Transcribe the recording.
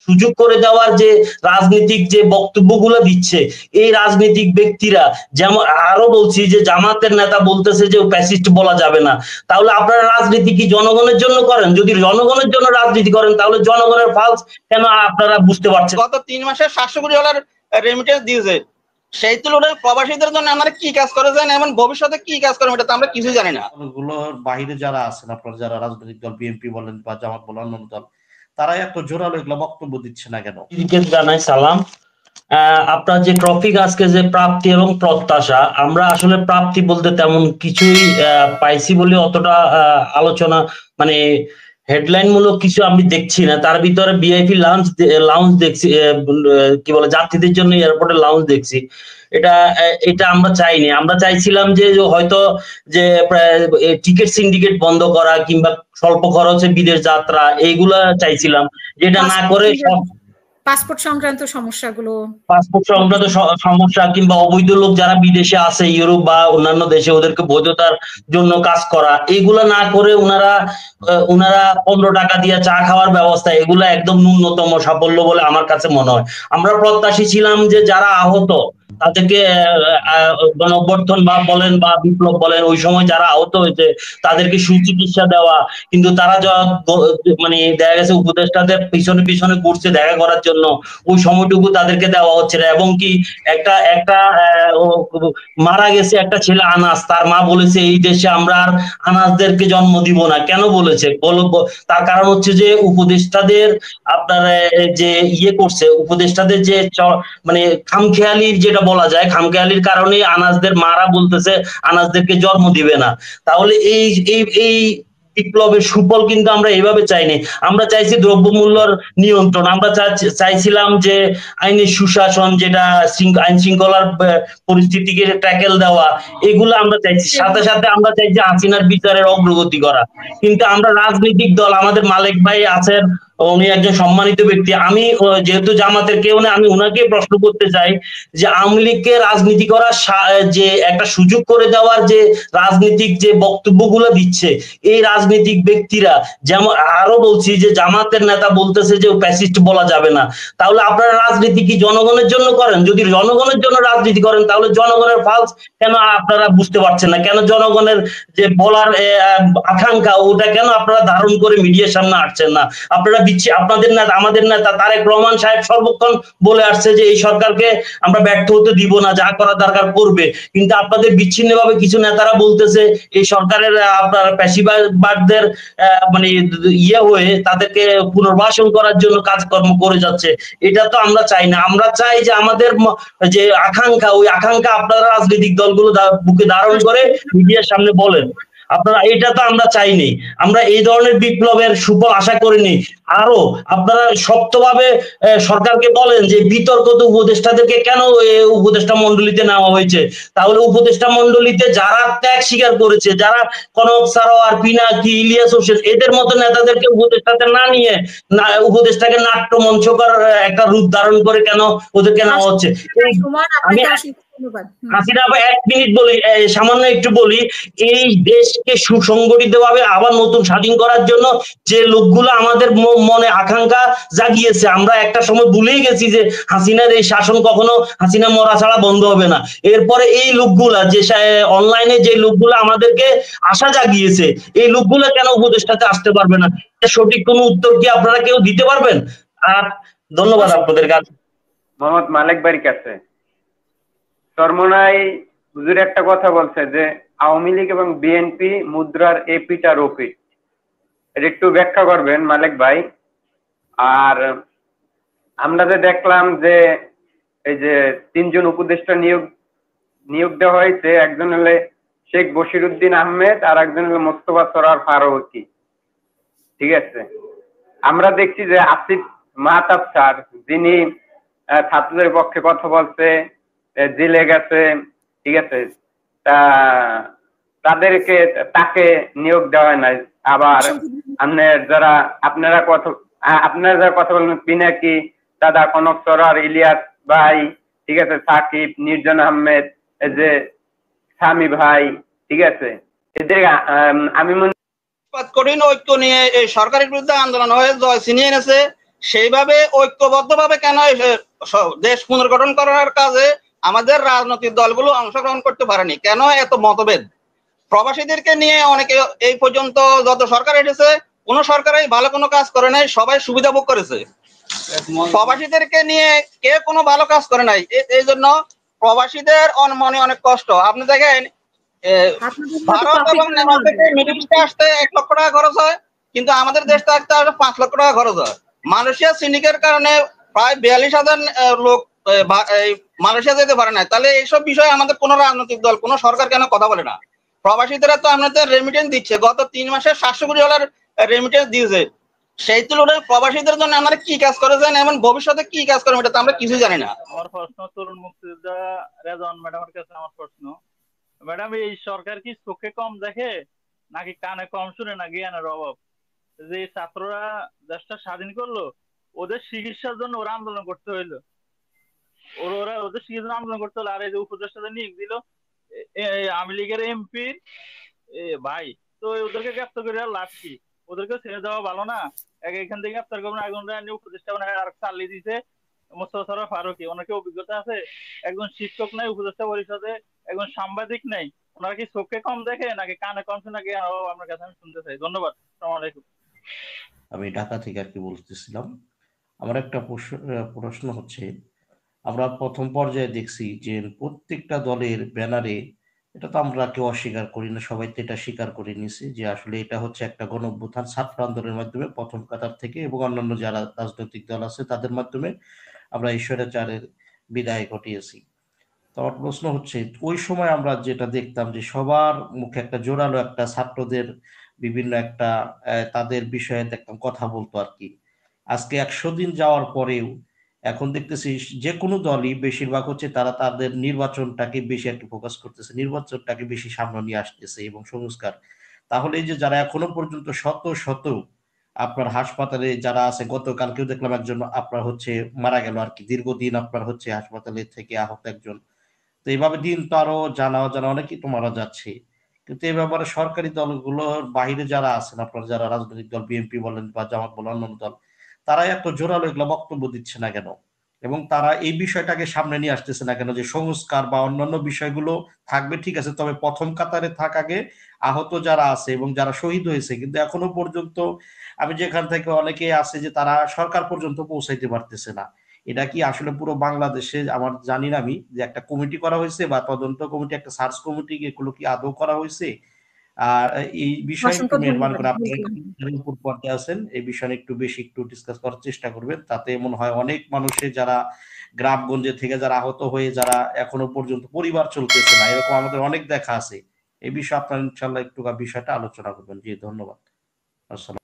সুযোগ করে দেওয়ার যে রাজনৈতিক যে বক্তব্যগুলো দিচ্ছে, এই রাজনৈতিক ব্যক্তিরা, যেমন আরো বলছি যে জামাতের নেতা বলতেছে যে ফ্যাসিস্ট বলা যাবে না, তাহলে আপনারা রাজনীতি কি জনগণের জন্য করেন? যদি জনগণের জন্য রাজনীতি করেন তাহলে জনগণের ফালস কেন আপনারা বুঝতে পারছেন? গত 3 মাসে 700 কোটি ডলার রেমিটেন্স দিয়েছে, সেই তুলনায় প্রবাসীদের জন্য আমরা কি কাজ করেছেন এবং ভবিষ্যতে কি কাজ করবেন এটা তো আমরা কিছু জানি না। গুলোর বাইরে যারা আছেন, আপনারা যারা রাজনৈতিক দল বিএনপি বলেন বা জামাত বলেন অন্যান্য দল, তারা এত জোরালো এগুলো বক্তব্য দিচ্ছে না কেন? জানাই সালাম। আপনার যে টপিক আজকে যে প্রাপ্তি এবং প্রত্যাশা, আমরা আসলে প্রাপ্তি বলতে তেমন কিছুই পাইছি বলে অতটা আলোচনা মানে হেডলাইন মূলক কিছু আমি দেখছি না। তার ভিতরে ভিআইপি লাউঞ্জ দেখছি, কি বলে যাত্রীদের জন্য এয়ারপোর্টে লাউঞ্জ দেখছি। এটা আমরা চাইনি। আমরা চাইছিলাম যে হয়তো যে টিকিট সিন্ডিকেট বন্ধ করা কিংবা স্বল্প খরচে বিদেশ যাত্রা, এইগুলা চাইছিলাম, যেটা না করে পাসপোর্ট সংক্রান্ত সমস্যা কিংবা অবৈধ লোক যারা বিদেশে আছে ইউরোপ বা অন্যান্য দেশে, ওদেরকে বৈধতার জন্য কাজ করা, এগুলা না করে ওনারা 15 টাকা দিয়ে চা খাওয়ার ব্যবস্থা, এগুলা একদম ন্যূনতম সাফল্য বলে আমার কাছে মনে হয়। আমরা প্রত্যাশী ছিলাম যে যারা আহত তাদেরকে গণঅভ্যুত্থান বা বলেন বা বিপ্লব বলেন, ওই সময় যারা আহত হয়েছে তাদেরকে সুচিকিৎসা দেওয়া, কিন্তু তারা মানে দেখা গেছে উপদেষ্টাদের পিছনে পিছনে ঘুরছে দেখা করার জন্য, ওই সময়টুকু তাদেরকে দেওয়া হচ্ছে না। এবং কি একটা মারা গেছে একটা ছেলে আনাস, তার মা বলেছে এই দেশে আমরা আর আনাসদেরকে জন্ম দিব না। কেন বলেছে? তার কারণ হচ্ছে যে উপদেষ্টাদের আপনার যে করছে, উপদেষ্টাদের যে মানে খামখেয়ালির যেটা বলা যায়, খামখেয়ালির কারণে আনাসদের মারা বলতেছে আনাসদেরকে জন্ম দিবে না। তাহলে এই বিপ্লবের সুফল কিন্তু আমরা এইভাবে চাইনি। আমরা চাইছি দ্রব্যমূল্যর নিয়ন্ত্রণ, আমরা চাইছিলাম যে আইনের সুশাসন, যেটা আইন শৃঙ্খলার পরিস্থিতিকে ট্যাকেল দেওয়া, এগুলো আমরা চাইছি। সাথে সাথে আমরা চাইছি হাসিনার বিচারের অগ্রগতি করা। কিন্তু আমরা রাজনৈতিক দল, আমাদের মালিক ভাই আছেন, উনি একজন সম্মানিত ব্যক্তি, আমি যেহেতু জামাতের কেউ না, আমি উনাকে প্রশ্ন করতে চাই যে আওয়ামী লীগকে রাজনীতি করার যে একটা সুযোগ করে দেওয়ার যে রাজনৈতিক যে বক্তব্যগুলো দিচ্ছে, এই রাজনৈতিক ব্যক্তিরা, যেমন আরো বলছি যে জামাতের নেতা বলতেছে যে ফ্যাসিস্ট বলা যাবে না, তাহলে আপনারা রাজনীতি কি জনগণের জন্য করেন? যদি জনগণের জন্য রাজনীতি করেন তাহলে জনগণের ফালস কেন আপনারা বুঝতে পারছেন না? কেন জনগণের যে বলার আকাঙ্ক্ষা, ওটা কেন আপনারা ধারণ করে মিডিয়ার সামনে আসছেন না? আপনারা আপনাদের নেতা, আমাদের নেতা তারেক রহমান সাহেব সর্বক্ষণ বলে আসছে যে এই সরকারকে আমরা ব্যর্থ হতে দিব না, যা করার দরকার করবে। কিন্তু আপনাদের বিচ্ছিন্নভাবে কিছু নেতারা বলতেছে এই সরকারের আপনার ফ্যাসিবাদদের মানে হয়ে তাদেরকে পুনর্বাসন করার জন্য কাজকর্ম করে যাচ্ছে। এটা তো আমরা চাই না। আমরা চাই যে আমাদের যে আকাঙ্ক্ষা, ওই আকাঙ্ক্ষা আপনারা রাজনৈতিক দলগুলো বুকে ধারণ করে মিডিয়ার সামনে বলেন। আপনারা এটা তো আমরা চাইনি। আমরা এই ধরনের বিপ্লবের সুফল আশা করিনি। আরো আপনারা শক্তভাবে সরকারকে বলেন যে বিতর্কিত উপদেষ্টাদেরকে কেন উপদেষ্টা মন্ডলীতে নেওয়া হয়েছে। তাহলে উপদেষ্টা মন্ডলীতে যারা ত্যাগ স্বীকার করেছে, যারা কনক সারোয়ার, পিনাকি, ইলিয়াস হোসেন, এদের মতো নেতাদেরকে উপদেষ্টাতে না নিয়ে উপদেষ্টাকে নাট্যমঞ্চকর একটা রূপ ধারণ করে কেন ওদেরকে নেওয়া হচ্ছে? হাসিনা, 1 মিনিট বলি, সামান্য একটু বলি, এই দেশকে সুসংগঠিত ভাবে আবার নতুন স্বাধীন করার জন্য যে লোকগুলো আমাদের মনে আকাঙ্ক্ষা জাগিয়েছে, আমরা একটা সময় ভুলেই গেছি যে হাসিনার এই শাসন কখনো হাসিনা মরা ছাড়া বন্ধ হবে না। এরপরে এই লোকগুলা যে অনলাইনে যে লোকগুলো আমাদেরকে আশা জাগিয়েছে, এই লোকগুলো কেন উপদেষ্টাতে আসতে পারবে না? সঠিক কোনো উত্তর কি আপনারা কেউ দিতে পারবেন? আর ধন্যবাদ আপনাদের কাছে। মোহাম্মদ মালিক ভাইয়ের কাছে চরমোনাই হুজুর একটা কথা বলছে যে আওয়ামী লীগ এবং বিএনপি মুদ্রার এপিট আর ওপিট, এটা একটু ব্যাখ্যা করবেন মালিক ভাই। আর আমরা যে দেখলাম যে এই যে 3 জন উপদেষ্টা নিয়োগ দেওয়া হয়েছে, একজন হলে শেখ বশিরউদ্দিন আহমেদ আর একজন হলো মোস্তফা সরোয়ার ফারুকী, ঠিক আছে। আমরা দেখছি যে আসিফ মাহতাব স্যার, যিনি ছাত্রদের পক্ষে কথা বলছে, জেলে গেছে, ঠিক আছে, তাকে নিয়োগ দেওয়া হয় নাই। আবার আপনারা যারা কথা বলবেন, পিনাকি দাদা, কনক সরোয়ার, ইলিয়াস ভাই, ঠিক আছে, সাকিব, নির্জন আহমেদ, যে স্বামী ভাই, ঠিক আছে, এদের আমি কঠিন ঐক্য নিয়ে এই সরকারের বিরুদ্ধে আন্দোলন হয়ে জয় ছিনিয়ে এনেছে, সেইভাবে ঐক্যবদ্ধভাবে কেন দেশ পুনর্গঠন করার কাজে আমাদের রাজনৈতিক দলগুলো অংশগ্রহণ করতে পারেনি? কেন এত মতভেদ? প্রবাসীদেরকে নিয়ে অনেকে এই পর্যন্ত যত সরকার এসেছে কোন সরকারই ভালো কোনো কাজ করে নাই, সবাই সুবিধা ভোগ করেছে। প্রবাসীদেরকে নিয়ে কে কোনো ভালো কাজ করে নাই। এই জন্য প্রবাসীদের মনে অনেক কষ্ট। আপনি দেখেন ভারত এবং নেপাল থেকে মিডল ইস্টে আসতে 1 লক্ষ টাকা খরচ হয়, কিন্তু আমাদের দেশ থাকতে 5 লক্ষ টাকা খরচ হয়। মালয়েশিয়া সিন্ডিকেটের কারণে প্রায় 42,000 লোক মালয়েশিয়া যেতে পারে না। তাহলে এইসব বিষয়ে আমাদের কোন রাজনৈতিক দল, কোন সরকার কেন কথা বলে না? প্রবাসীরা তো আপনাদের রেমিটেন্স দিচ্ছে, গত 3 মাসে $700 কোটি রেমিটেন্স দিয়েছে। সেই তুলনায় প্রবাসীদের জন্য আমরা কি কাজ করেছেন এবং ভবিষ্যতে কি কাজ করবেন এটা তো আমরা কিছু জানি না। আমার প্রশ্ন তরুণ মুক্তিযোদ্ধা রেজন ম্যাডামের কাছে আমার প্রশ্ন, ম্যাডাম এই সরকার কি চোখে কম দেখে নাকি কানে কম শুনে না জ্ঞানের অভাব? যে ছাত্ররা দেশটা স্বাধীন করলো, ওদের চিকিৎসার জন্য ওরা আন্দোলন করতে হইলো, ওদের চিকিৎসার আন্দোলন করতে হলো। আর এই যে উপদেষ্টাদের নিয়োগ দিল আওয়ামী লীগের এমপি ভাই, তো ওদেরকে গ্রেপ্তার করে লাভ কি? ওদেরকে ছেড়ে দেওয়া ভালো না? এখান থেকে গ্রেপ্তার করবেন, একজন উপদেষ্টা আর চালিয়ে দিছে মোস্তফা সরোয়ার ফারুকী, ওনার কি অভিজ্ঞতা আছে? একজন শিক্ষক নাই উপদেষ্টা পরিষদে, একজন সাংবাদিক নাই। ওনারা কি চোখে কম দেখে নাকি কানে কম শুনে নাকি? আপনার কাছে আমি শুনতে চাই। ধন্যবাদ। আসসালামু আলাইকুম। আমি ঢাকা থেকে আর কি বলতেছিলাম। আমার একটা প্রশ্ন হচ্ছে, আমরা প্রথম পর্যায়ে দেখছি যে প্রত্যেকটা দলের ব্যানারে, এটা তো আমরা কেউ অস্বীকার করি না, সবাই তো এটা স্বীকার করে নিছি যে আসলে এটা হচ্ছে একটা গণঅভ্যুত্থান ছাত্র আন্দোলনের মাধ্যমে প্রথম কাতার থেকে এবং অন্যান্য যারা রাজনৈতিক দল আছে তাদের মাধ্যমে আমরা ঈশ্বরাচারের বিদায় ঘটিয়েছি। তো আমার প্রশ্ন হচ্ছে, ওই সময় আমরা যেটা দেখতাম যে সবার মুখে একটা জোরালো একটা ছাত্রদের বিভিন্ন একটা তাদের বিষয়ে দেখতাম কথা বলতো আর কি। আজকে 100 দিন যাওয়ার পরেও এখন দেখতেছি যে কোনো দলই বেশিরভাগ হচ্ছে তারা তাদের নির্বাচনটাকে বেশি একটু ফোকাস করতেছে, নির্বাচনটাকে বেশি সামনে নিয়ে আসতেছে এবং সংস্কার। তাহলে এই যে যারা এখনো পর্যন্ত শত শত আপনার হাসপাতালে যারা আছে, গতকালকেও দেখলাম একজন আপনার হচ্ছে মারা গেল আর কি, দীর্ঘদিন আপনার হচ্ছে হাসপাতালে থেকে আহত একজন। তো এইভাবে দিন তো আরো জানা অজানা অনেকেই তো মারা যাচ্ছে। কিন্তু এই ব্যাপারে সরকারি দলগুলোর বাইরে যারা আছেন, আপনার যারা রাজনৈতিক দল বিএনপি বলেন বা জামাত বলেন অন্যান্য দল, তারা এত জোরালো এগুলো বক্তব্য দিচ্ছে না কেন? এবং তারা এই বিষয়টাকে সামনে নিয়ে আসতেছে না কেন যে সংস্কার বা অন্যান্য বিষয়গুলো থাকবে, ঠিক আছে, তবে প্রথম কাতারে থাক আগে আহত যারা আছে এবং যারা শহীদ হয়েছে। কিন্তু এখনো পর্যন্ত আমি যেখান থেকে অনেকে আছে যে তারা সরকার পর্যন্ত পৌঁছাইতে পারতেছে না। এটা কি আসলে পুরো বাংলাদেশে, আমার জানি না আমি, যে একটা কমিটি করা হয়েছে বা তদন্ত কমিটি, একটা সার্চ কমিটি, এগুলো কি আদৌ করা হয়েছে? আর এই বিষয়ে একটু মেহরবানি করে আপনি উপর পর্যায়ে আছেন, এই বিষয়ে একটু বেশি একটু ডিসকাস করার চেষ্টা করবেন। তাতে মনে হয় অনেক মানুষের যারা গ্রামগঞ্জে থেকে যারা আহত হয়ে যারা এখনো পর্যন্ত পরিবার চলতেছে না, এরকম আমাদের অনেক দেখা আছে। এই বিষয়ে আপনার ইনশাল্লাহ একটু বিষয়টা আলোচনা করবেন। জি ধন্যবাদ। আসসালাম।